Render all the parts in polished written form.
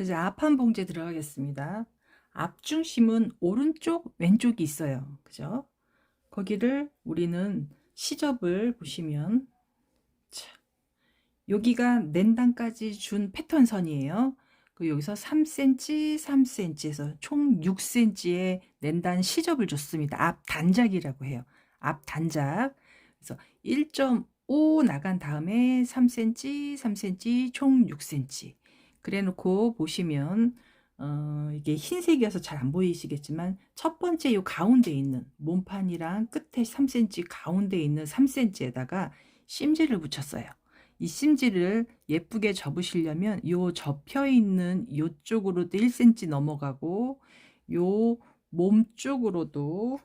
그래서 앞판 봉제 들어가겠습니다. 앞중심은 오른쪽, 왼쪽이 있어요. 그죠? 거기를 우리는 시접을 보시면, 자, 여기가 낸단까지 준 패턴선이에요. 여기서 3cm, 3cm에서 총 6cm의 낸단 시접을 줬습니다. 앞 단작이라고 해요. 앞 단작. 그래서 1.5 나간 다음에 3cm, 3cm, 총 6cm. 그래 놓고 보시면 이게 흰색이어서 잘 안 보이시겠지만 첫 번째 요 가운데 있는 몸판이랑 끝에 3cm 가운데 있는 3cm에다가 심지를 붙였어요. 이 심지를 예쁘게 접으시려면 요 접혀 있는 요쪽으로도 1cm 넘어가고 요 몸 쪽으로도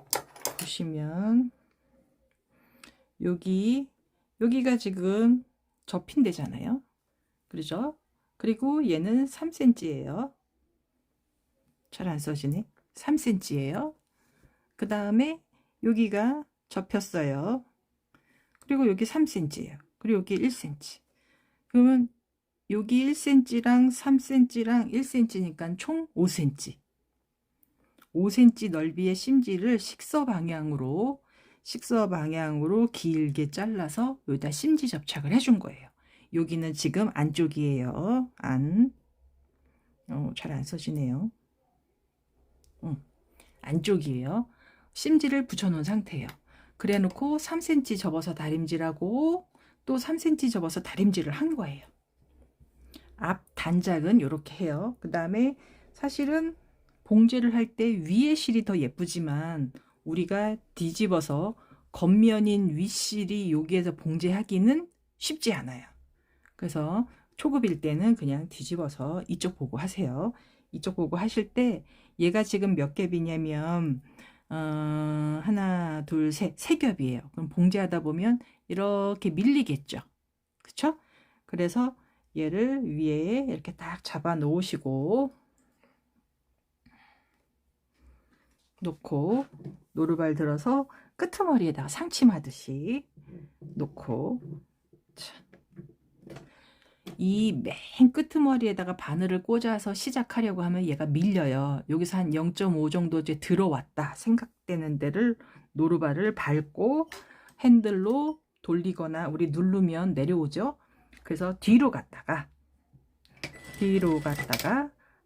보시면 여기가 지금 접힌 데잖아요. 그렇죠? 그리고 얘는 3cm예요. 잘 안 써지네. 3cm예요. 그 다음에 여기가 접혔어요. 그리고 여기 3cm예요. 그리고 여기 1cm. 그러면 여기 1cm랑 3cm랑 1cm니까 총 5cm. 5cm 넓이의 심지를 식서 방향으로 길게 잘라서 여기다 심지 접착을 해준 거예요. 여기는 지금 안쪽이에요. 잘 안 써지네요. 안쪽이에요. 심지를 붙여놓은 상태예요. 그래 놓고 3cm 접어서 다림질하고 또 3cm 접어서 다림질을 한 거예요. 앞 단작은 이렇게 해요. 그 다음에 사실은 봉제를 할 때 위에 실이 더 예쁘지만 우리가 뒤집어서 겉면인 윗실이 여기에서 봉제하기는 쉽지 않아요. 그래서 초급일 때는 그냥 뒤집어서 이쪽 보고 하세요. 이쪽 보고 하실 때 얘가 지금 몇 겹이냐면 하나, 둘, 세 겹이에요. 그럼 봉제하다 보면 이렇게 밀리겠죠. 그쵸? 그래서 얘를 위에 이렇게 딱 잡아 놓으시고 놓고 노루발 들어서 끄트머리에다가 상침하듯이 놓고 이 맨 끄트머리에다가 바늘을 꽂아서 시작하려고 하면 얘가 밀려요. 여기서 한 0.5 정도 이제 들어왔다 생각되는 데를 노루발을 밟고 핸들로 돌리거나 우리 누르면 내려오죠. 그래서 뒤로 갔다가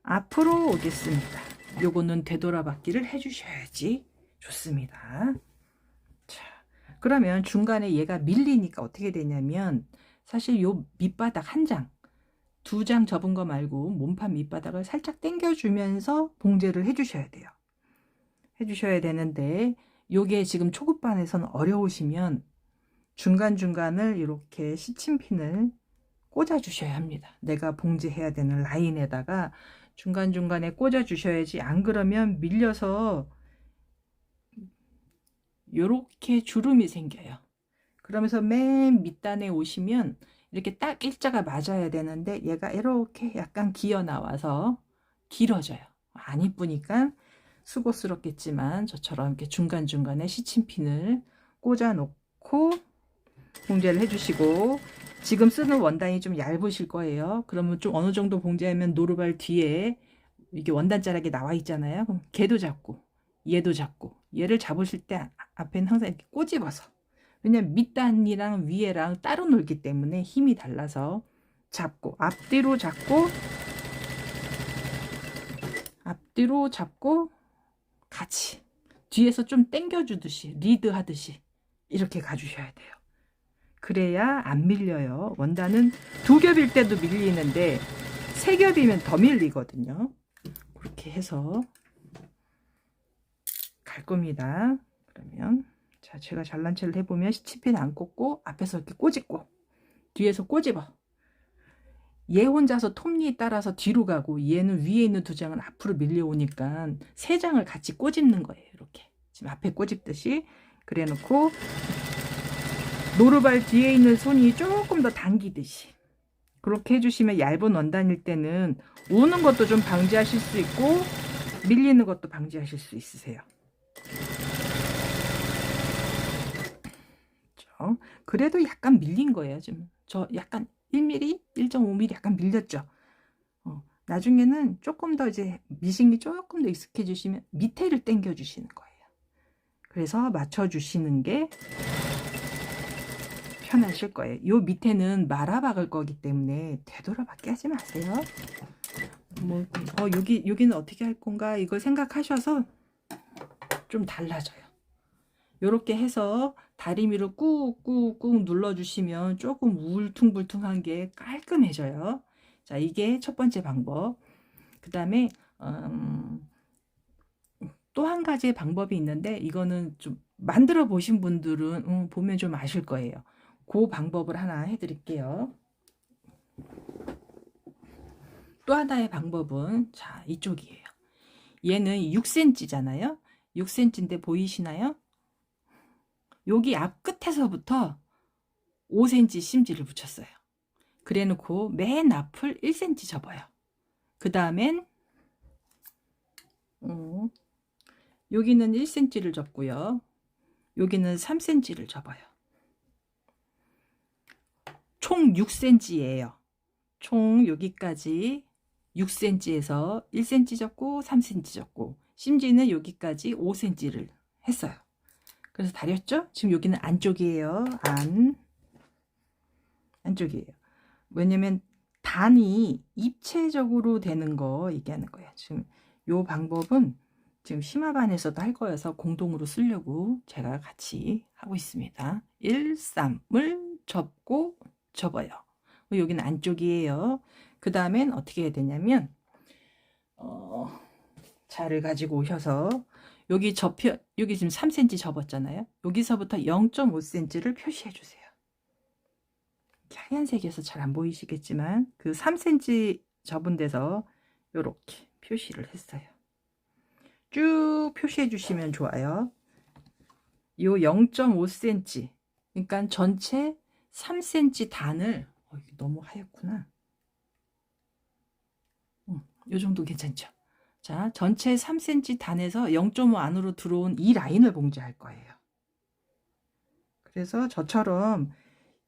앞으로 오겠습니다. 요거는 되돌아받기를 해주셔야지 좋습니다. 자, 그러면 중간에 얘가 밀리니까 어떻게 되냐면 사실 요 밑바닥 한 장, 두 장 접은 거 말고 몸판 밑바닥을 살짝 당겨주면서 봉제를 해주셔야 돼요. 해주셔야 되는데 요게 지금 초급반에서는 어려우시면 중간중간을 이렇게 시침핀을 꽂아주셔야 합니다. 내가 봉제해야 되는 라인에다가 중간중간에 꽂아주셔야지 안 그러면 밀려서 요렇게 주름이 생겨요. 그러면서 맨 밑단에 오시면 이렇게 딱 일자가 맞아야 되는데 얘가 이렇게 약간 기어 나와서 길어져요. 안 이쁘니까 수고스럽겠지만 저처럼 이렇게 중간중간에 시침핀을 꽂아 놓고 봉제를 해주시고 지금 쓰는 원단이 좀 얇으실 거예요. 그러면 좀 어느 정도 봉제하면 노루발 뒤에 이게 원단 자락이 나와 있잖아요. 그럼 걔도 잡고 얘도 잡고 얘를 잡으실 때 앞에는 항상 이렇게 꼬집어서 왜냐면 밑단이랑 위에랑 따로 놀기 때문에 힘이 달라서 잡고 앞뒤로 잡고 같이 뒤에서 좀 당겨주듯이 리드 하듯이 이렇게 가주셔야 돼요. 그래야 안 밀려요. 원단은 두 겹일 때도 밀리는데 세 겹이면 더 밀리거든요. 그렇게 해서 갈 겁니다. 그러면 자, 제가 잘난 체를 해보면 시침핀 안 꽂고 앞에서 이렇게 꼬집고 뒤에서 꼬집어. 얘 혼자서 톱니 따라서 뒤로 가고 얘는 위에 있는 두 장은 앞으로 밀려오니까 세 장을 같이 꼬집는 거예요. 이렇게 지금 앞에 꼬집듯이 그래 놓고 노루발 뒤에 있는 손이 조금 더 당기듯이 그렇게 해주시면 얇은 원단일 때는 오는 것도 좀 방지하실 수 있고 밀리는 것도 방지하실 수 있으세요. 그래도 약간 밀린 거예요. 지금 저 약간 1mm, 1.5mm 약간 밀렸죠. 나중에는 조금 더 이제 미싱이 조금 더 익숙해지시면 밑에를 당겨 주시는 거예요. 그래서 맞춰 주시는 게 편하실 거예요. 요 밑에는 말아 박을 거기 때문에 되돌아박기 하지 마세요. 뭐 여기는 어떻게 할 건가 이걸 생각하셔서 좀 달라져요. 요렇게 해서 다리미로 꾹꾹꾹 눌러주시면 조금 울퉁불퉁한 게 깔끔해져요. 자, 이게 첫 번째 방법. 그 다음에 또 한 가지의 방법이 있는데 이거는 좀 만들어 보신 분들은 보면 좀 아실 거예요. 그 방법을 하나 해드릴게요. 또 하나의 방법은 자, 이쪽이에요. 얘는 6cm잖아요. 6cm인데 보이시나요? 여기 앞 끝에서부터 5cm 심지를 붙였어요. 그래 놓고 맨 앞을 1cm 접어요. 그 다음엔 여기는 1cm를 접고요. 여기는 3cm를 접어요. 총 6cm예요. 총 여기까지 6cm에서 1cm 접고 3cm 접고 심지는 여기까지 5cm를 했어요. 그래서 다렸죠? 지금 여기는 안쪽이에요. 안쪽이에요. 왜냐면 단이 입체적으로 되는 거 얘기하는 거예요. 지금 요 방법은 지금 심화반에서도 할 거여서 공동으로 쓰려고 제가 같이 하고 있습니다. 1, 3을 접고 접어요. 여기는 안쪽이에요. 그 다음엔 어떻게 해야 되냐면 자를 가지고 오셔서 여기 여기 지금 3cm 접었잖아요. 여기서부터 0.5cm를 표시해 주세요. 하얀색이어서 잘 안 보이시겠지만 그 3cm 접은 데서 이렇게 표시를 했어요. 쭉 표시해 주시면 좋아요. 요 0.5cm 그러니까 전체 3cm 단을 이게 너무 하얗구나. 요 정도 괜찮죠? 자, 전체 3cm 단에서 0.5 안으로 들어온 이 라인을 봉제할 거예요. 그래서 저처럼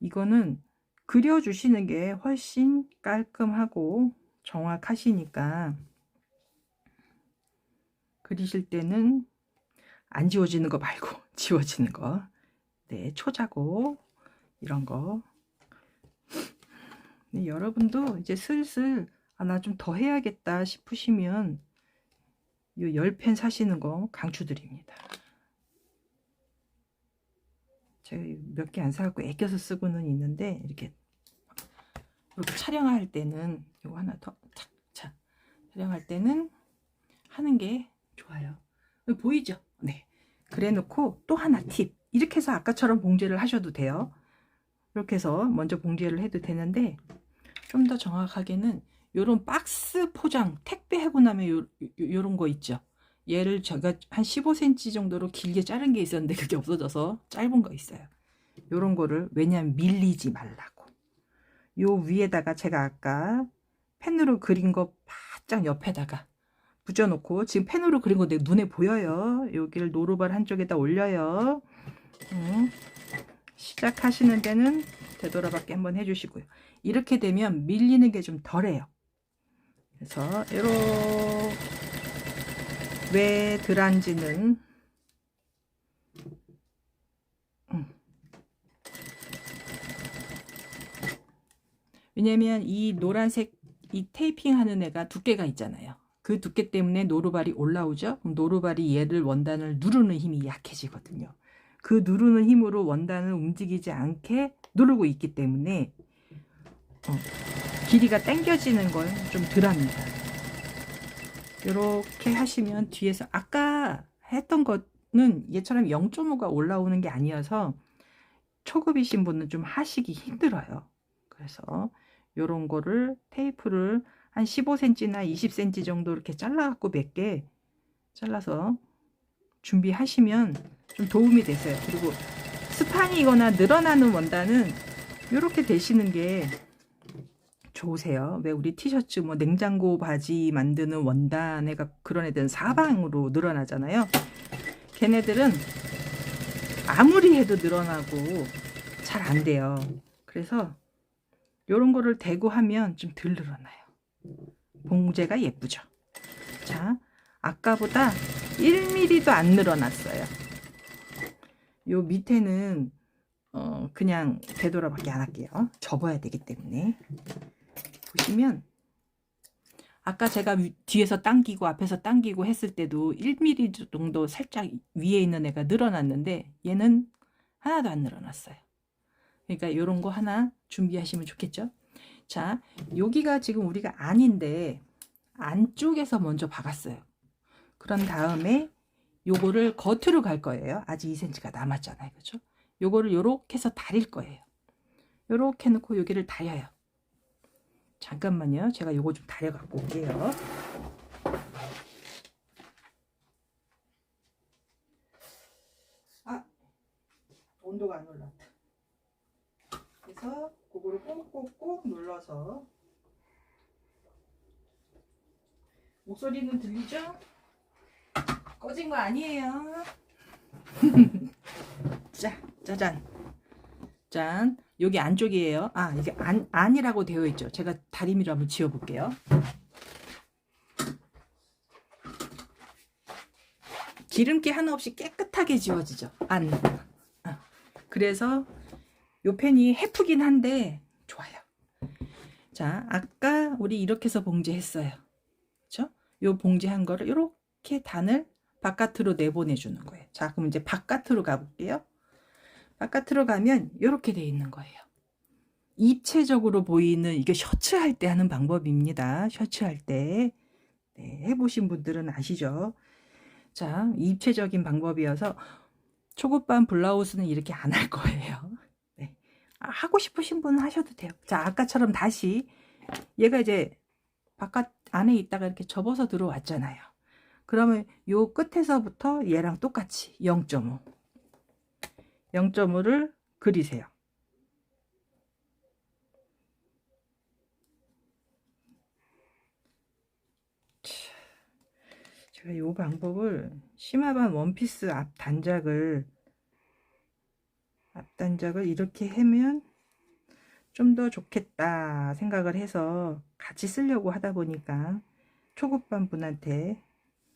이거는 그려주시는 게 훨씬 깔끔하고 정확하시니까 그리실 때는 안 지워지는 거 말고 지워지는 거. 네, 초자고 이런 거. 네, 여러분도 이제 슬슬 나 좀 더 해야겠다 싶으시면 이 10펜 사시는 거 강추드립니다. 제가 몇 개 안 사갖고 애껴서 쓰고는 있는데 이렇게 촬영할 때는 이거 하나 더 자, 촬영할 때는 하는 게 좋아요. 보이죠? 네. 그래 놓고 또 하나 팁. 이렇게 해서 아까처럼 봉제를 하셔도 돼요. 이렇게 해서 먼저 봉제를 해도 되는데 좀 더 정확하게는 요런 박스 포장 택배하고 나면 요런 거 있죠. 얘를 제가 한 15cm 정도로 길게 자른 게 있었는데 그게 없어져서 짧은 거 있어요. 요런 거를 왜냐면 밀리지 말라고. 요 위에다가 제가 아까 펜으로 그린 거 바짝 옆에다가 붙여놓고 지금 펜으로 그린 거 내 눈에 보여요. 여기를 노루발 한쪽에다 올려요. 시작하시는 데는 되돌아박기 한번 해주시고요. 이렇게 되면 밀리는 게 좀 덜해요. 그래서 이렇게 왜 드란지는 왜냐면 이 노란색 이 테이핑 하는 애가 두께가 있잖아요. 그 두께 때문에 노루발이 올라오죠. 그럼 노루발이 얘를 원단을 누르는 힘이 약해지거든요. 그 누르는 힘으로 원단을 움직이지 않게 누르고 있기 때문에 길이가 당겨지는 건 좀 덜합니다. 이렇게 하시면 뒤에서 아까 했던 거는 얘처럼 0.5가 올라오는 게 아니어서 초급이신 분은 좀 하시기 힘들어요. 그래서 이런 거를 테이프를 한 15cm나 20cm 정도 이렇게 잘라갖고 몇 개 잘라서 준비하시면 좀 도움이 되세요. 그리고 스판이거나 늘어나는 원단은 이렇게 되시는 게 좋으세요. 왜 우리 티셔츠 뭐 냉장고 바지 만드는 원단에 그런 애들은 사방으로 늘어나잖아요. 걔네들은 아무리 해도 늘어나고 잘 안 돼요. 그래서 이런 거를 대고 하면 좀 덜 늘어나요. 봉제가 예쁘죠. 자, 아까보다 1mm도 안 늘어났어요. 요 밑에는 그냥 되돌아밖에 안 할게요. 접어야 되기 때문에. 보시면 아까 제가 뒤에서 당기고 앞에서 당기고 했을 때도 1mm 정도 살짝 위에 있는 애가 늘어났는데 얘는 하나도 안 늘어났어요. 그러니까 이런 거 하나 준비하시면 좋겠죠. 자, 여기가 지금 우리가 안인데 안쪽에서 먼저 박았어요. 그런 다음에 요거를 겉으로 갈 거예요. 아직 2cm가 남았잖아요. 그죠? 요거를 요렇게 해서 다릴 거예요. 요렇게 놓고 여기를 다려요. 잠깐만요. 제가 요거 좀 다려 갖고 올게요. 아, 온도가 안 올랐다. 그래서 그거를 꼭꼭꼭 눌러서, 목소리는 들리죠? 꺼진 거 아니에요. 자, 짜잔. 짠. 여기 안쪽이에요. 아, 이게 안이라고 되어 있죠. 제가 다리미로 한번 지워 볼게요. 기름기 하나 없이 깨끗하게 지워지죠. 안. 그래서 요 펜이 해프긴 한데 좋아요. 자, 아까 우리 이렇게 해서 봉제했어요. 그렇죠? 요 봉제한 거를 이렇게 단을 바깥으로 내보내 주는 거예요. 자, 그럼 이제 바깥으로 가볼게요. 바깥으로 가면 이렇게 돼 있는 거예요. 입체적으로 보이는, 이게 셔츠 할 때 하는 방법입니다. 셔츠 할 때. 네, 해보신 분들은 아시죠? 자, 입체적인 방법이어서 초급반 블라우스는 이렇게 안 할 거예요. 네. 하고 싶으신 분은 하셔도 돼요. 자, 아까처럼 다시 얘가 이제 바깥 안에 있다가 이렇게 접어서 들어왔잖아요. 그러면 요 끝에서부터 얘랑 똑같이 0.5 0.5를 그리세요. 제가 이 방법을 심화반 원피스 앞 단작을 이렇게 하면 좀 더 좋겠다 생각을 해서 같이 쓰려고 하다 보니까 초급반 분한테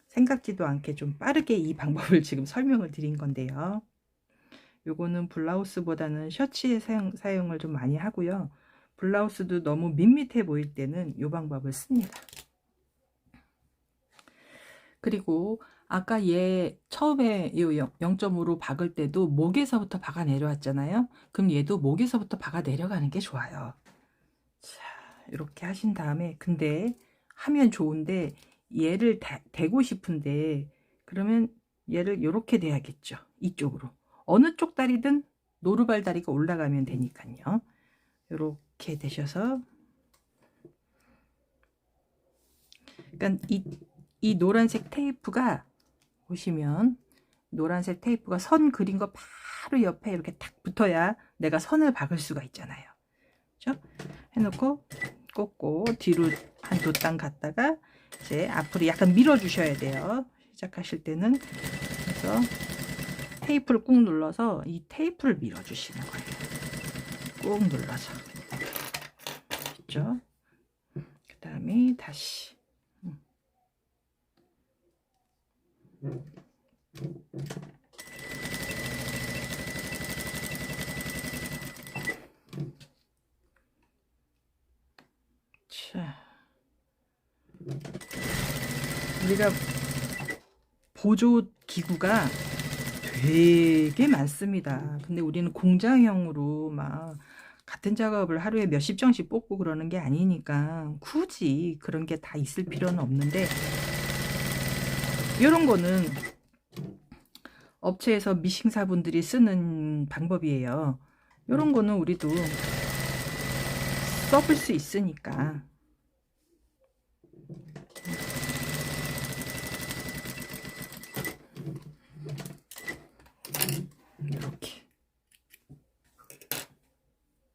생각지도 않게 좀 빠르게 이 방법을 지금 설명을 드린 건데요. 요거는 블라우스보다는 셔츠에 사용을 좀 많이 하고요. 블라우스도 너무 밋밋해 보일 때는 요 방법을 씁니다. 그리고 아까 얘 처음에 0.5로 박을 때도 목에서부터 박아 내려왔잖아요. 그럼 얘도 목에서부터 박아 내려가는 게 좋아요. 자, 이렇게 하신 다음에, 근데 하면 좋은데 얘를 대고 싶은데, 그러면 얘를 이렇게 대야겠죠. 이쪽으로. 어느 쪽 다리든 노루발 다리가 올라가면 되니까요. 이렇게 되셔서, 그러니까 이 노란색 테이프가, 보시면 노란색 테이프가 선 그린 거 바로 옆에 이렇게 딱 붙어야 내가 선을 박을 수가 있잖아요. 그렇죠? 해놓고 꽂고 뒤로 한 두 땅 갔다가 이제 앞으로 약간 밀어 주셔야 돼요. 시작하실 때는. 그래서 테이프를 꾹 눌러서 이 테이프를 밀어 주시는 거예요. 꾹 눌러서. 그렇죠? 그 다음에 다시 자, 우리가 보조 기구가 되게 많습니다. 근데 우리는 공장형으로 막 같은 작업을 하루에 몇십 장씩 뽑고 그러는 게 아니니까 굳이 그런 게 다 있을 필요는 없는데, 이런 거는 업체에서 미싱사분들이 쓰는 방법이에요. 이런 거는 우리도 써볼 수 있으니까.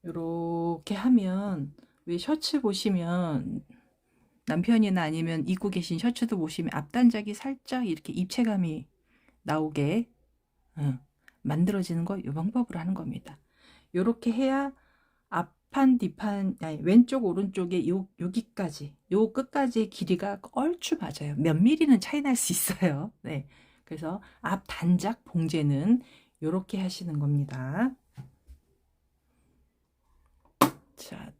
이렇게 하면, 왜 셔츠 보시면 남편이나 아니면 입고 계신 셔츠도 보시면 앞단작이 살짝 이렇게 입체감이 나오게 만들어지는 거, 이 방법으로 하는 겁니다. 이렇게 해야 앞 앞판 뒷판 아니, 왼쪽 오른쪽에 여기까지 요 끝까지 길이가 얼추 맞아요. 몇 미리는 차이 날 수 있어요. 네, 그래서 앞 단작 봉제는 요렇게 하시는 겁니다. 자,